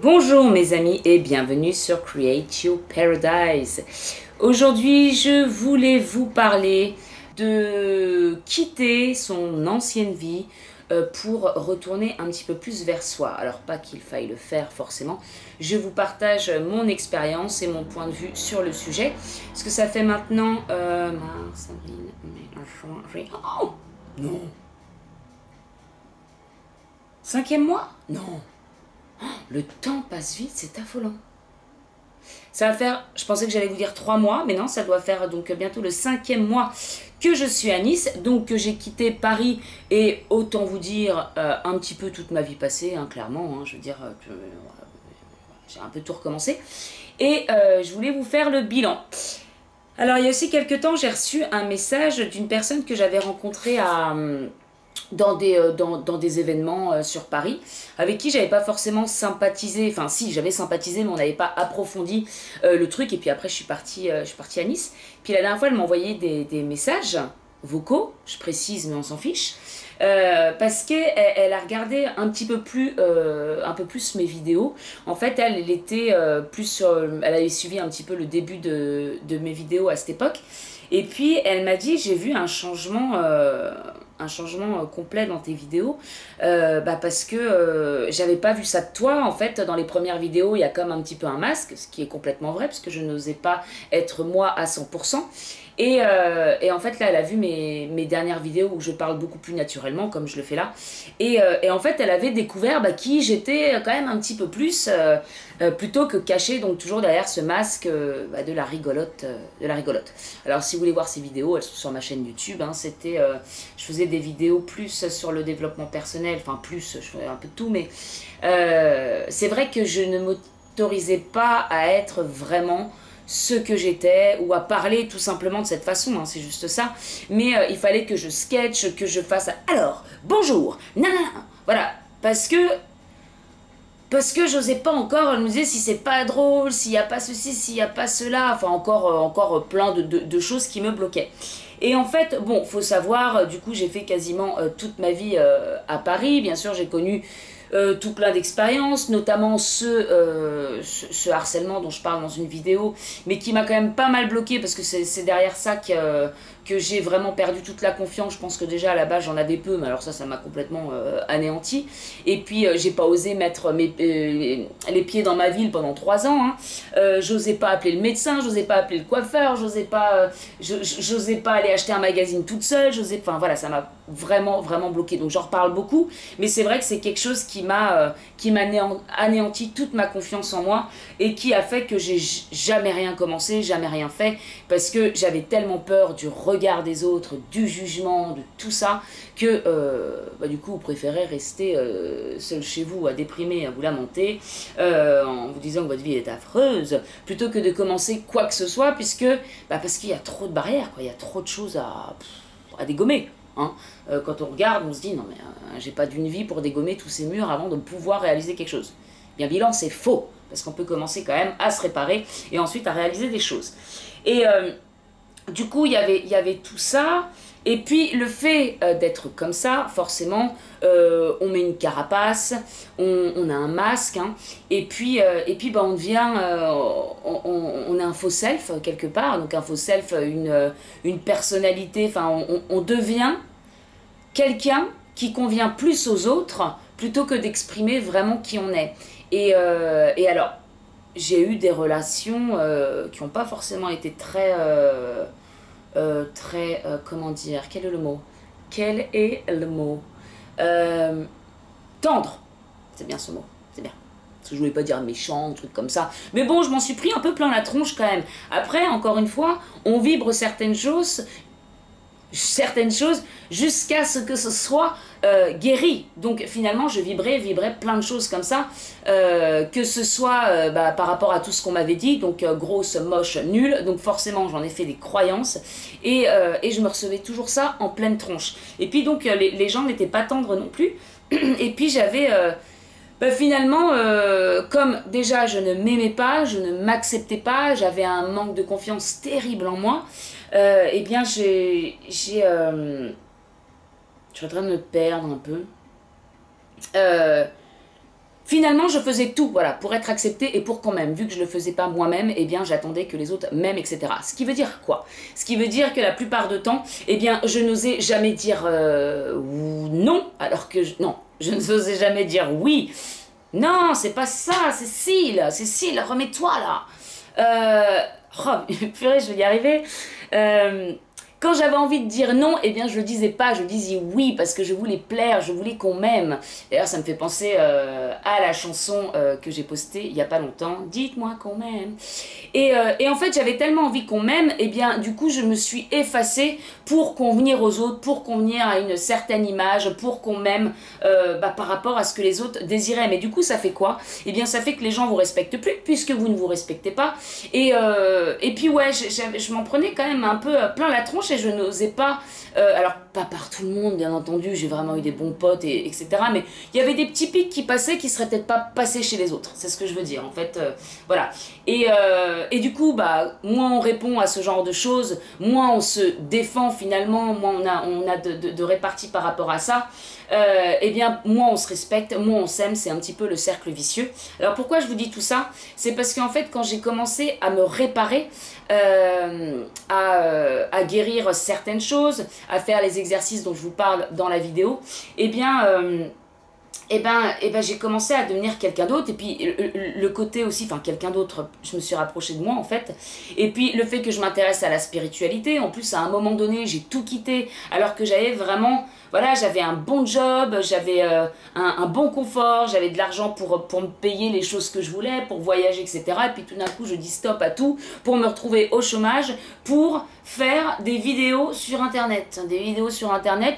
Bonjour mes amis et bienvenue sur Create Your Paradise. Aujourd'hui je voulais vous parler de quitter son ancienne vie pour retourner un petit peu plus vers soi. Alors pas qu'il faille le faire forcément, je vous partage mon expérience et mon point de vue sur le sujet. Parce que ça fait maintenant... mars, avril, mai, juin, juillet... Oh non! 5e mois? Non! Le temps passe vite, c'est affolant. Ça va faire, je pensais que j'allais vous dire 3 mois, mais non, ça doit faire donc bientôt le 5e mois que je suis à Nice, donc que j'ai quitté Paris et autant vous dire un petit peu toute ma vie passée, hein, clairement, hein, je veux dire que j'ai un peu tout recommencé. Et je voulais vous faire le bilan. Alors il y a aussi quelques temps, j'ai reçu un message d'une personne que j'avais rencontrée dans des événements sur Paris, avec qui j'avais pas forcément sympathisé, enfin si, j'avais sympathisé, mais on n'avait pas approfondi le truc, et puis après je suis partie à Nice. Puis la dernière fois, elle m'a envoyé des messages vocaux, je précise, mais on s'en fiche, parce qu'elle a regardé un peu plus mes vidéos. En fait, elle était plus sur... Elle avait suivi un petit peu le début de mes vidéos à cette époque, et puis elle m'a dit, j'ai vu un changement complet dans tes vidéos, parce que j'avais pas vu ça de toi. En fait, dans les premières vidéos, il y a comme un petit peu un masque, ce qui est complètement vrai, parce que je n'osais pas être moi à 100%. Et en fait, là, elle a vu mes dernières vidéos où je parle beaucoup plus naturellement, comme je le fais là. Et en fait, elle avait découvert qui j'étais quand même un petit peu plus, plutôt que caché, donc toujours derrière ce masque de la rigolote. Alors, si vous voulez voir ces vidéos, elles sont sur ma chaîne YouTube. Hein, je faisais des vidéos plus sur le développement personnel, enfin plus, je faisais un peu de tout, mais c'est vrai que je ne m'autorisais pas à être vraiment ce que j'étais, ou à parler tout simplement de cette façon, hein, c'est juste ça. Mais il fallait que je sketch, que je fasse alors, bonjour, nanana, voilà, parce que j'osais pas encore me dire si c'est pas drôle, s'il y a pas ceci, s'il y a pas cela, enfin encore plein de choses qui me bloquaient. Et en fait, bon, faut savoir, du coup j'ai fait quasiment toute ma vie à Paris, bien sûr j'ai connu tout plein d'expériences, notamment ce harcèlement dont je parle dans une vidéo, mais qui m'a quand même pas mal bloqué, parce que c'est derrière ça que j'ai vraiment perdu toute la confiance. Je pense que déjà à la base j'en avais peu, mais alors ça m'a complètement anéanti. Et puis j'ai pas osé mettre les pieds dans ma ville pendant 3 ans, hein. J'osais pas appeler le médecin, j'osais pas appeler le coiffeur, j'osais pas aller acheter un magazine toute seule, enfin voilà, ça m'a vraiment bloqué. Donc j'en reparle beaucoup, mais c'est vrai que c'est quelque chose qui m'a anéanti toute ma confiance en moi, et qui a fait que j'ai jamais rien commencé, jamais rien fait, parce que j'avais tellement peur du regard des autres, du jugement, de tout ça, que du coup vous préférez rester seul chez vous à déprimer, à vous lamenter en vous disant que votre vie est affreuse, plutôt que de commencer quoi que ce soit, parce qu'il y a trop de barrières, quoi. Il y a trop de choses à dégommer. Hein. Quand on regarde, on se dit non mais j'ai pas d'une vie pour dégommer tous ces murs avant de pouvoir réaliser quelque chose. Bien bilan, c'est faux, parce qu'on peut commencer quand même à se réparer et ensuite à réaliser des choses. Et du coup, il y avait tout ça. Et puis le fait d'être comme ça, forcément, on met une carapace, on a un masque, hein, et puis on devient, on a un faux self quelque part, donc un faux self, une personnalité, enfin on devient quelqu'un qui convient plus aux autres plutôt que d'exprimer vraiment qui on est. Et alors, j'ai eu des relations qui n'ont pas forcément été très... comment dire, quel est le mot? Tendre, c'est bien ce mot, c'est bien. Parce que je voulais pas dire méchant, un truc comme ça. Mais bon, je m'en suis pris un peu plein la tronche quand même. Après, encore une fois, on vibre certaines choses jusqu'à ce que ce soit guéri. Donc finalement je vibrais plein de choses comme ça, que ce soit par rapport à tout ce qu'on m'avait dit, donc grosse, moche, nulle, donc forcément j'en ai fait des croyances, et je me recevais toujours ça en pleine tronche. Et puis donc les gens n'étaient pas tendres non plus, et puis j'avais... finalement, comme déjà je ne m'aimais pas, je ne m'acceptais pas, j'avais un manque de confiance terrible en moi, eh bien je suis en train de me perdre un peu. Finalement, je faisais tout, voilà, pour être acceptée et pour qu'on m'aime. Vu que je le faisais pas moi-même, eh bien, j'attendais que les autres m'aiment, etc. Ce qui veut dire quoi? Ce qui veut dire que la plupart du temps, eh bien, je n'osais jamais dire non, alors que non, je n'osais jamais dire oui. Non, c'est pas ça, Cécile, remets-toi là. Oh, purée, je vais y arriver. Quand j'avais envie de dire non, eh bien je le disais pas, je disais oui parce que je voulais plaire, je voulais qu'on m'aime. D'ailleurs ça me fait penser à la chanson que j'ai postée il y a pas longtemps, dites-moi qu'on m'aime. Et en fait j'avais tellement envie qu'on m'aime, eh bien du coup je me suis effacée pour convenir aux autres, pour convenir à une certaine image, pour qu'on m'aime par rapport à ce que les autres désiraient. Mais du coup ça fait quoi? Eh bien ça fait que les gens vous respectent plus puisque vous ne vous respectez pas. Et puis ouais, je m'en prenais quand même un peu plein la tronche et je n'osais pas, alors pas par tout le monde bien entendu, j'ai vraiment eu des bons potes etc. Mais il y avait des petits pics qui passaient qui seraient peut-être pas passés chez les autres, c'est ce que je veux dire en fait, voilà. Et du coup, bah, moins on répond à ce genre de choses, moins on se défend finalement, moins on a de répartie par rapport à ça. Eh bien, moins on se respecte, moins on s'aime, c'est un petit peu le cercle vicieux. Alors pourquoi je vous dis tout ça? C'est parce qu'en fait, quand j'ai commencé à me réparer, à guérir certaines choses, à faire les exercices dont je vous parle dans la vidéo, eh bien... j'ai commencé à devenir quelqu'un d'autre, et puis le côté aussi, enfin quelqu'un d'autre, je me suis rapprochée de moi en fait, et puis le fait que je m'intéresse à la spiritualité, en plus à un moment donné j'ai tout quitté, alors que j'avais vraiment, voilà, j'avais un bon job, j'avais un bon confort, j'avais de l'argent pour me payer les choses que je voulais, pour voyager, etc. Et puis tout d'un coup je dis stop à tout, pour me retrouver au chômage, pour faire des vidéos sur internet,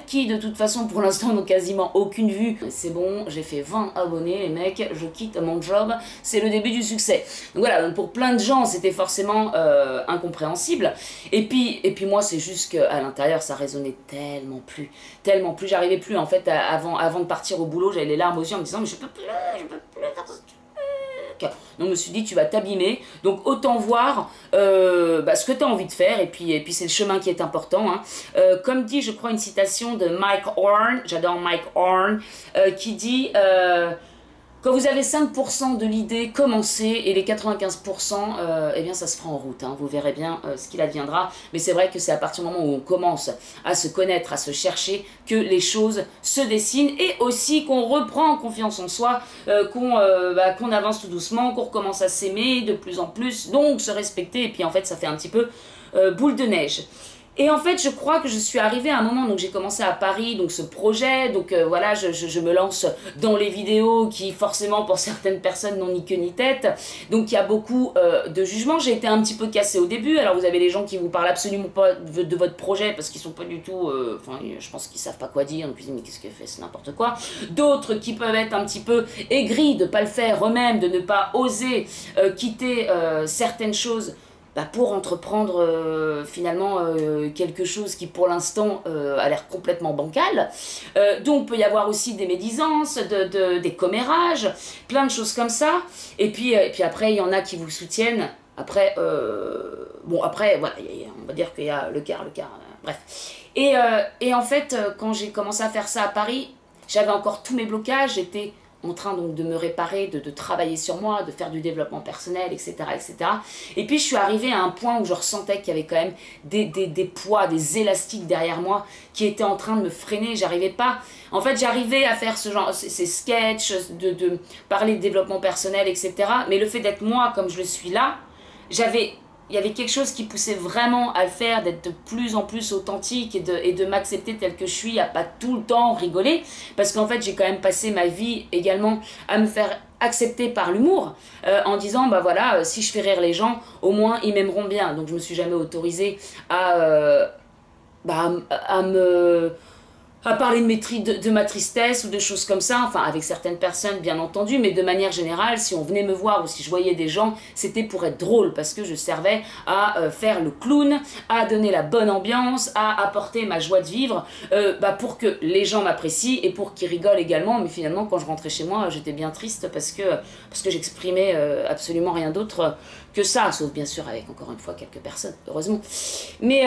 qui de toute façon pour l'instant n'ont quasiment aucune vue. C'est bon, j'ai fait 20 abonnés les mecs, je quitte mon job, c'est le début du succès. Donc voilà, donc pour plein de gens c'était forcément incompréhensible. Et puis moi c'est juste qu'à l'intérieur ça résonnait tellement plus, j'arrivais plus en fait avant de partir au boulot, j'avais les larmes aux yeux en me disant mais je peux plus faire ce truc. Donc je me suis dit tu vas t'abîmer, donc autant voir ce que tu as envie de faire, et puis c'est le chemin qui est important, hein. Comme dit je crois une citation de Mike Horn, j'adore Mike Horn, qui dit quand vous avez 5% de l'idée, commencez, et les 95%, eh bien ça se fera en route, hein. Vous verrez bien ce qu'il adviendra, mais c'est vrai que c'est à partir du moment où on commence à se connaître, à se chercher, que les choses se dessinent, et aussi qu'on reprend confiance en soi, qu'on avance tout doucement, qu'on recommence à s'aimer de plus en plus, donc se respecter, et puis en fait ça fait un petit peu boule de neige. Et en fait, je crois que je suis arrivée à un moment, donc j'ai commencé à Paris, donc ce projet, donc voilà, je me lance dans les vidéos qui, forcément, pour certaines personnes, n'ont ni queue ni tête. Donc il y a beaucoup de jugements. J'ai été un petit peu cassée au début. Alors vous avez les gens qui vous parlent absolument pas de votre projet parce qu'ils sont pas du tout, enfin, je pense qu'ils savent pas quoi dire. Donc ils disent, mais qu'est-ce qu'elle fait, c'est n'importe quoi. D'autres qui peuvent être un petit peu aigris de pas le faire eux-mêmes, de ne pas oser quitter certaines choses, pour entreprendre finalement quelque chose qui pour l'instant a l'air complètement bancal. Donc il peut y avoir aussi des médisances, des commérages, plein de choses comme ça. Et puis après il y en a qui vous soutiennent. Après, après voilà, on va dire qu'il y a le quart, bref. Et en fait quand j'ai commencé à faire ça à Paris, j'avais encore tous mes blocages, j'étais en train donc de me réparer, de travailler sur moi, de faire du développement personnel, etc., etc. Et puis je suis arrivée à un point où je ressentais qu'il y avait quand même des poids, des élastiques derrière moi qui étaient en train de me freiner. J'arrivais pas... En fait, j'arrivais à faire ce genre, ces sketchs, de parler de développement personnel, etc. Mais le fait d'être moi comme je le suis là, il y avait quelque chose qui poussait vraiment à le faire, d'être de plus en plus authentique et de m'accepter tel que je suis, à pas tout le temps rigoler, parce qu'en fait j'ai quand même passé ma vie également à me faire accepter par l'humour, en disant bah voilà, si je fais rire les gens, au moins ils m'aimeront bien. Donc je me suis jamais autorisée à parler de ma tristesse ou de choses comme ça, enfin avec certaines personnes bien entendu, mais de manière générale, si on venait me voir ou si je voyais des gens, c'était pour être drôle, parce que je servais à faire le clown, à donner la bonne ambiance, à apporter ma joie de vivre, pour que les gens m'apprécient et pour qu'ils rigolent également. Mais finalement, quand je rentrais chez moi, j'étais bien triste parce que j'exprimais absolument rien d'autre que ça, sauf bien sûr avec encore une fois quelques personnes, heureusement. Mais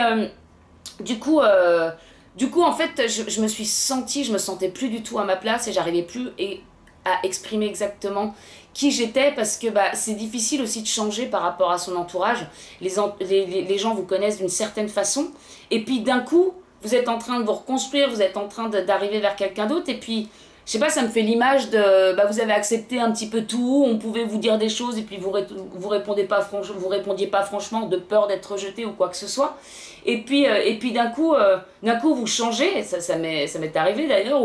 du coup, en fait, je me sentais plus du tout à ma place et j'arrivais plus à exprimer exactement qui j'étais, parce que bah, c'est difficile aussi de changer par rapport à son entourage. Les gens vous connaissent d'une certaine façon, et puis d'un coup, vous êtes en train de vous reconstruire, vous êtes en train d'arriver vers quelqu'un d'autre, et puis, je sais pas, ça me fait l'image de, bah, vous avez accepté un petit peu tout, on pouvait vous dire des choses, et puis vous répondiez pas franchement, de peur d'être rejeté ou quoi que ce soit. Et puis d'un coup, vous changez, ça m'est arrivé d'ailleurs,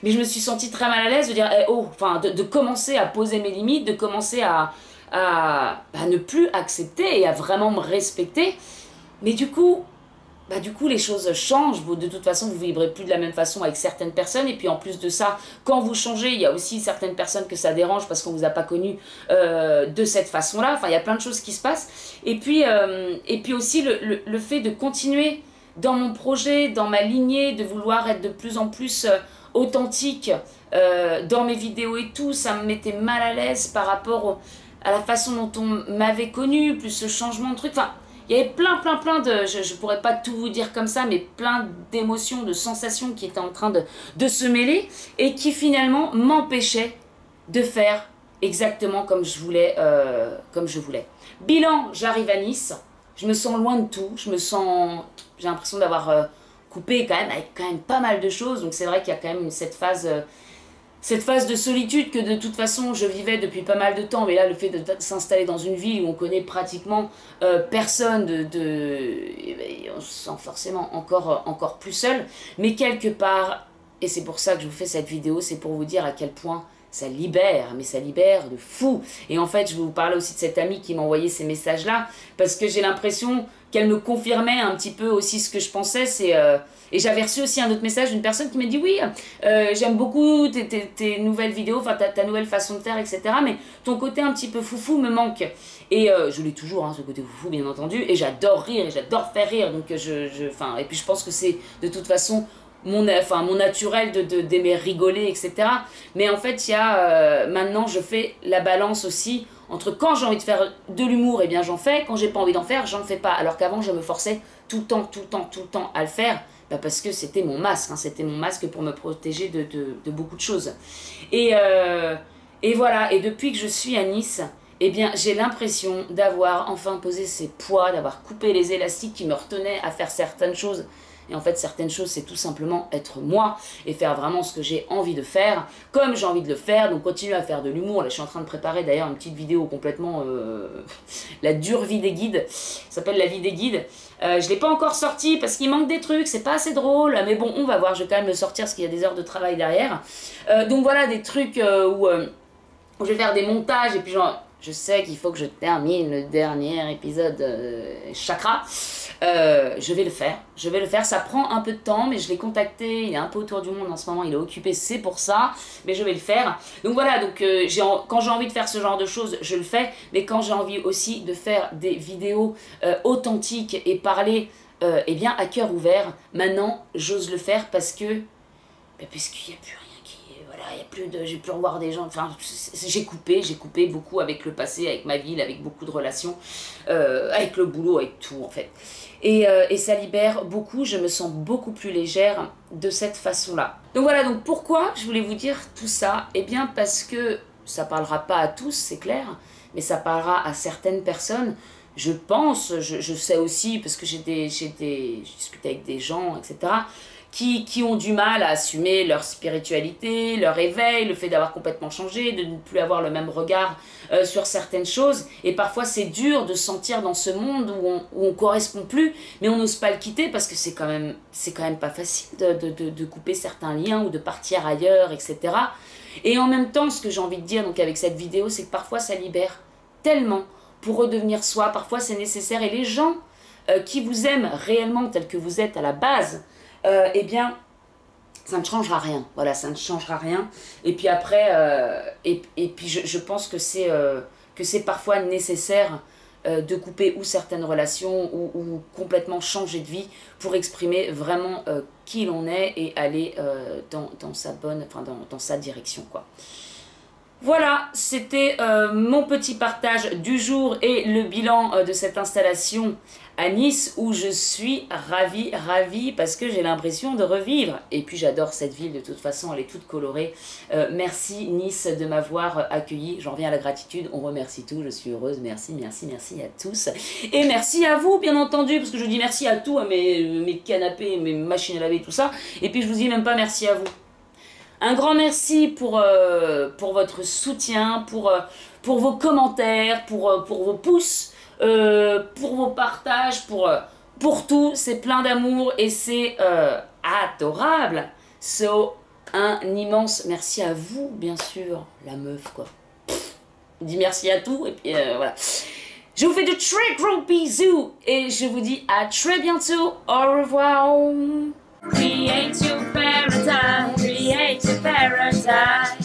mais je me suis sentie très mal à l'aise de dire, eh, oh, enfin, de commencer à poser mes limites, de commencer à ne plus accepter et à vraiment me respecter. Mais du coup, les choses changent. De toute façon, vous ne vibrez plus de la même façon avec certaines personnes. Et puis en plus de ça, quand vous changez, il y a aussi certaines personnes que ça dérange parce qu'on ne vous a pas connu de cette façon-là. Enfin, il y a plein de choses qui se passent. Et puis aussi le fait de continuer dans mon projet, dans ma lignée, de vouloir être de plus en plus authentique dans mes vidéos et tout, ça me mettait mal à l'aise par rapport à la façon dont on m'avait connu, plus ce changement de truc. Enfin, il y avait plein de, je pourrais pas tout vous dire comme ça, mais plein d'émotions, de sensations qui étaient en train de se mêler et qui finalement m'empêchaient de faire exactement comme je voulais. Bilan, j'arrive à Nice, je me sens loin de tout, j'ai l'impression d'avoir coupé quand même avec quand même pas mal de choses, donc c'est vrai qu'il y a quand même cette phase de solitude que de toute façon je vivais depuis pas mal de temps, mais là le fait de s'installer dans une ville où on connaît pratiquement personne, on se sent forcément encore plus seul, mais quelque part, et c'est pour ça que je vous fais cette vidéo, c'est pour vous dire à quel point ça libère, mais ça libère de fou. Et en fait, je vais vous parler aussi de cette amie qui m'a envoyé ces messages-là, parce que j'ai l'impression qu'elle me confirmait un petit peu aussi ce que je pensais. Et j'avais reçu aussi un autre message d'une personne qui m'a dit « Oui, j'aime beaucoup tes nouvelles vidéos, enfin ta nouvelle façon de faire, etc. Mais ton côté un petit peu foufou me manque. » Et je l'ai toujours, hein, ce côté foufou, bien entendu. Et j'adore rire, et j'adore faire rire. Donc, et puis je pense que c'est de toute façon mon naturel d'aimer rigoler, etc. Mais en fait, il y a maintenant, je fais la balance aussi entre quand j'ai envie de faire de l'humour, et bien j'en fais, quand j'ai pas envie d'en faire, j'en fais pas. Alors qu'avant, je me forçais tout le temps à le faire, parce que c'était mon masque, hein, c'était mon masque pour me protéger de beaucoup de choses. Et voilà, et depuis que je suis à Nice, eh bien, j'ai l'impression d'avoir enfin posé ces poids, d'avoir coupé les élastiques qui me retenaient à faire certaines choses. Et en fait, certaines choses, c'est tout simplement être moi et faire vraiment ce que j'ai envie de faire, comme j'ai envie de le faire. Donc, continuer à faire de l'humour. Là, je suis en train de préparer d'ailleurs une petite vidéo complètement... la dure vie des guides. Ça s'appelle La vie des guides. Je ne l'ai pas encore sorti parce qu'il manque des trucs, c'est pas assez drôle. Mais bon, on va voir, je vais quand même le sortir parce qu'il y a des heures de travail derrière. Donc voilà, des trucs où je vais faire des montages et puis genre... Je sais qu'il faut que je termine le dernier épisode Chakra. Je vais le faire, ça prend un peu de temps, mais je l'ai contacté, il est un peu autour du monde en ce moment, il est occupé, c'est pour ça, mais je vais le faire. Donc voilà, quand j'ai envie de faire ce genre de choses, je le fais, mais quand j'ai envie aussi de faire des vidéos authentiques et parler eh bien, à cœur ouvert, maintenant, j'ose le faire parce qu'il n'y a plus rien. J'ai plus revoir des gens, enfin j'ai coupé beaucoup avec le passé, avec ma ville, avec beaucoup de relations, avec le boulot, avec tout en fait. Et ça libère beaucoup, je me sens beaucoup plus légère de cette façon-là. Donc voilà, donc pourquoi je voulais vous dire tout ça? Eh bien parce que ça parlera pas à tous, c'est clair, mais ça parlera à certaines personnes. Je pense, je sais aussi, parce que j'ai discuté avec des gens, etc., qui ont du mal à assumer leur spiritualité, leur éveil, le fait d'avoir complètement changé, de ne plus avoir le même regard sur certaines choses. Et parfois, c'est dur de sentir dans ce monde où on correspond plus, mais on n'ose pas le quitter parce que c'est quand même pas facile de couper certains liens ou de partir ailleurs, etc. Et en même temps, ce que j'ai envie de dire donc avec cette vidéo, c'est que parfois, ça libère tellement pour redevenir soi. Parfois, c'est nécessaire. Et les gens qui vous aiment réellement tel que vous êtes à la base, eh bien, ça ne changera rien. Voilà, ça ne changera rien. Et puis après, je pense que c'est parfois nécessaire de couper ou certaines relations ou complètement changer de vie pour exprimer vraiment qui l'on est et aller dans sa direction, quoi. Voilà, c'était mon petit partage du jour et le bilan de cette installation à Nice où je suis ravie parce que j'ai l'impression de revivre. Et puis j'adore cette ville, de toute façon, elle est toute colorée. Merci Nice de m'avoir accueilli, j'en reviens à la gratitude, on remercie tout, je suis heureuse, merci à tous. Et merci à vous, bien entendu, parce que je dis merci à tout, à mes canapés, mes machines à laver, tout ça. Et puis je vous dis même pas merci à vous. Un grand merci pour votre soutien, pour vos commentaires, pour vos pouces, pour vos partages, pour tout. C'est plein d'amour et c'est adorable. So, un immense merci à vous, bien sûr, la meuf, quoi. Je dis merci à tout et puis voilà. Je vous fais de très gros bisous et je vous dis à très bientôt. Au revoir. Create your paradise, create your paradise.